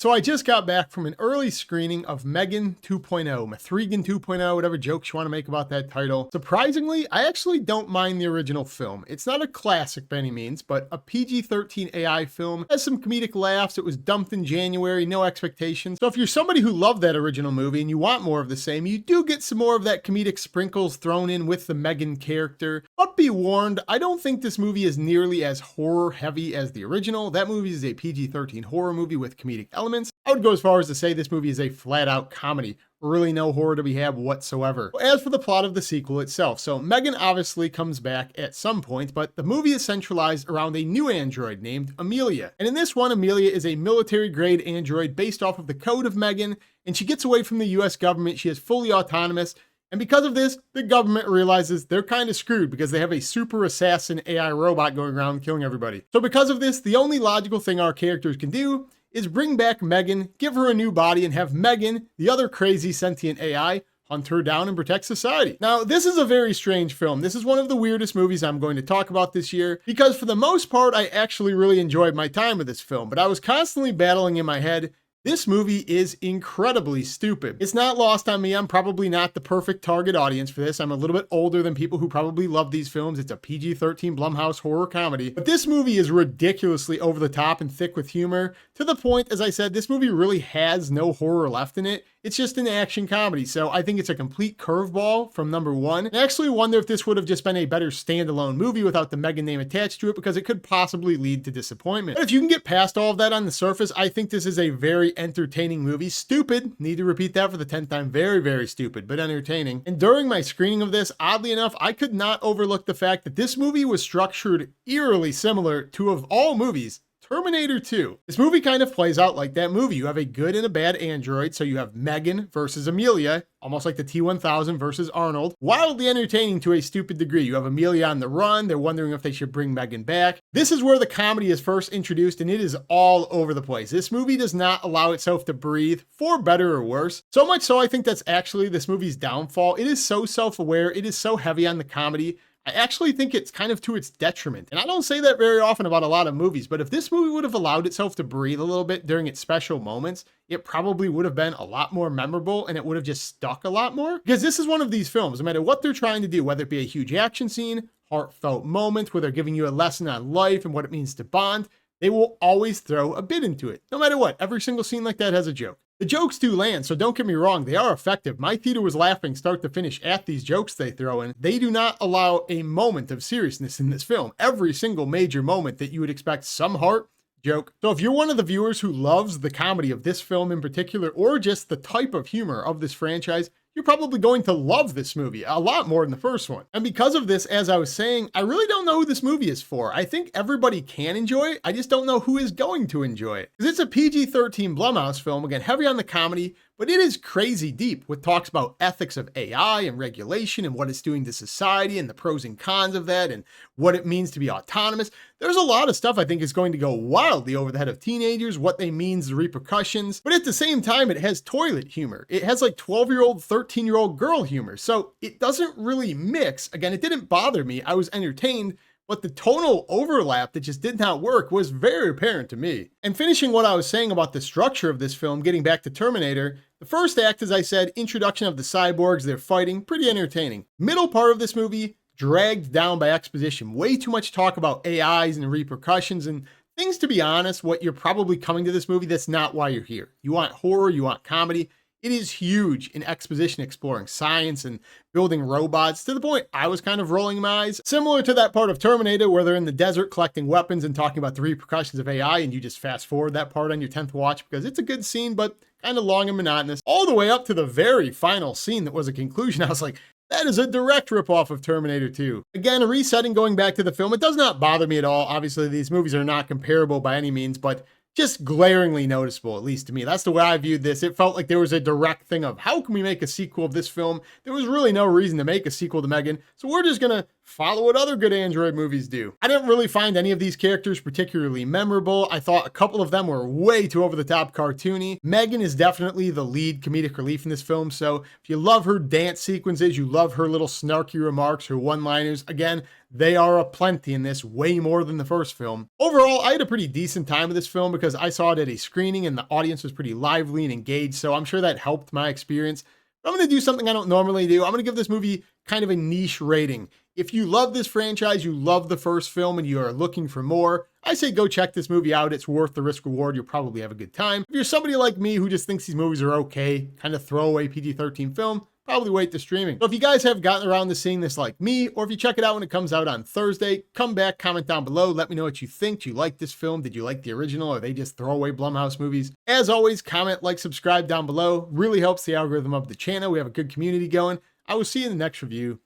So I just got back from an early screening of M3GAN 2.0, M3GAN 2.0, whatever jokes you want to make about that title. Surprisingly, I actually don't mind the original film. It's not a classic by any means, but a PG-13 AI film. Has some comedic laughs. It was dumped in January, no expectations. So if you're somebody who loved that original movie and you want more of the same, you do get some more of that comedic sprinkles thrown in with the M3GAN character. But be warned, I don't think this movie is nearly as horror heavy as the original. That movie is a PG-13 horror movie with comedic elements. I would go as far as to say this movie is a flat-out comedy. Really no horror to be had whatsoever. As for the plot of the sequel itself, so M3GAN obviously comes back at some point, but the movie is centralized around a new android named Amelia. And in this one, Amelia is a military-grade android based off of the code of M3GAN, and she gets away from the US government. She is fully autonomous. And because of this, the government realizes they're kind of screwed because they have a super assassin AI robot going around killing everybody. So because of this, the only logical thing our characters can do is bring back M3GAN, give her a new body, and have M3GAN, the other crazy sentient AI, hunt her down and protect society. Now, this is a very strange film. This is one of the weirdest movies I'm going to talk about this year because for the most part, I actually really enjoyed my time with this film, but I was constantly battling in my head, this movie is incredibly stupid. It's not lost on me. I'm probably not the perfect target audience for this. I'm a little bit older than people who probably love these films. It's a PG-13 Blumhouse horror comedy. But this movie is ridiculously over the top and thick with humor to the point, as I said, this movie really has no horror left in it. It's just an action comedy. So I think it's a complete curveball from number one. I actually wonder if this would have just been a better standalone movie without the M3GAN name attached to it because it could possibly lead to disappointment. But if you can get past all of that on the surface, I think this is a very entertaining movie. Stupid. Need to repeat that for the 10th time. Very, very stupid, but entertaining. And during my screening of this, oddly enough, I could not overlook the fact that this movie was structured eerily similar to, of all movies, Terminator 2. This movie kind of plays out like that movie. You have a good and a bad android. So you have M3GAN versus Amelia, almost like the T-1000 versus Arnold. Wildly entertaining to a stupid degree. You have Amelia on the run. They're wondering if they should bring M3GAN back. This is where the comedy is first introduced and it is all over the place. This movie does not allow itself to breathe, for better or worse. So much so I think that's actually this movie's downfall. It is so self-aware. It is so heavy on the comedy. I actually think it's kind of to its detriment. And I don't say that very often about a lot of movies, but if this movie would have allowed itself to breathe a little bit during its special moments, it probably would have been a lot more memorable and it would have just stuck a lot more. Because this is one of these films, no matter what they're trying to do, whether it be a huge action scene, heartfelt moment where they're giving you a lesson on life and what it means to bond, they will always throw a bit into it. No matter what, every single scene like that has a joke. The jokes do land, so don't get me wrong, they are effective. My theater was laughing start to finish at these jokes they throw in. They do not allow a moment of seriousness in this film. Every single major moment that you would expect some heart, joke. So if you're one of the viewers who loves the comedy of this film in particular, or just the type of humor of this franchise, you're probably going to love this movie a lot more than the first one. And because of this, as I was saying, I really don't know who this movie is for. I think everybody can enjoy it. I just don't know who is going to enjoy it. Because it's a PG-13 Blumhouse film, again, heavy on the comedy, but it is crazy deep with talks about ethics of AI and regulation and what it's doing to society and the pros and cons of that and what it means to be autonomous. There's a lot of stuff I think is going to go wildly over the head of teenagers, what they mean, the repercussions, but at the same time, it has toilet humor. It has like 12-year-old, 13-year-old girl humor. So it doesn't really mix. Again, it didn't bother me. I was entertained, but the tonal overlap that just did not work was very apparent to me. And finishing what I was saying about the structure of this film, getting back to Terminator, the first act, as I said, introduction of the cyborgs, they're fighting, pretty entertaining. Middle part of this movie, dragged down by exposition. Way too much talk about AIs and repercussions and things, to be honest, what you're probably coming to this movie, that's not why you're here. You want horror, you want comedy. It is huge in exposition exploring science and building robots to the point I was kind of rolling my eyes. Similar to that part of Terminator where they're in the desert collecting weapons and talking about the repercussions of AI and you just fast forward that part on your 10th watch because it's a good scene, but kind of long and monotonous. All the way up to the very final scene that was a conclusion. I was like, that is a direct ripoff of Terminator 2. Again, a resetting going back to the film. It does not bother me at all. Obviously, these movies are not comparable by any means, but just glaringly noticeable, at least to me. That's the way I viewed this. It felt like there was a direct thing of how can we make a sequel of this film? There was really no reason to make a sequel to M3GAN, so we're just gonna follow what other good Android movies do. I didn't really find any of these characters particularly memorable. I thought a couple of them were way too over the top cartoony. M3GAN is definitely the lead comedic relief in this film, so if you love her dance sequences, you love her little snarky remarks, her one-liners, again, they are aplenty in this, way more than the first film. Overall, I had a pretty decent time with this film because I saw it at a screening and the audience was pretty lively and engaged, so I'm sure that helped my experience. I'm going to do something I don't normally do. I'm going to give this movie kind of a niche rating. If you love this franchise, you love the first film, and you are looking for more, I say go check this movie out. It's worth the risk reward. You'll probably have a good time. If you're somebody like me who just thinks these movies are okay, kind of throwaway PG-13 film, probably wait to streaming. So if you guys have gotten around to seeing this like me, or if you check it out when it comes out on Thursday, come back, comment down below, let me know what you think. Do you like this film? Did you like the original? Are they just throwaway Blumhouse movies? As always, comment, like, subscribe down below. Really helps the algorithm of the channel. We have a good community going. I will see you in the next review.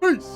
Peace.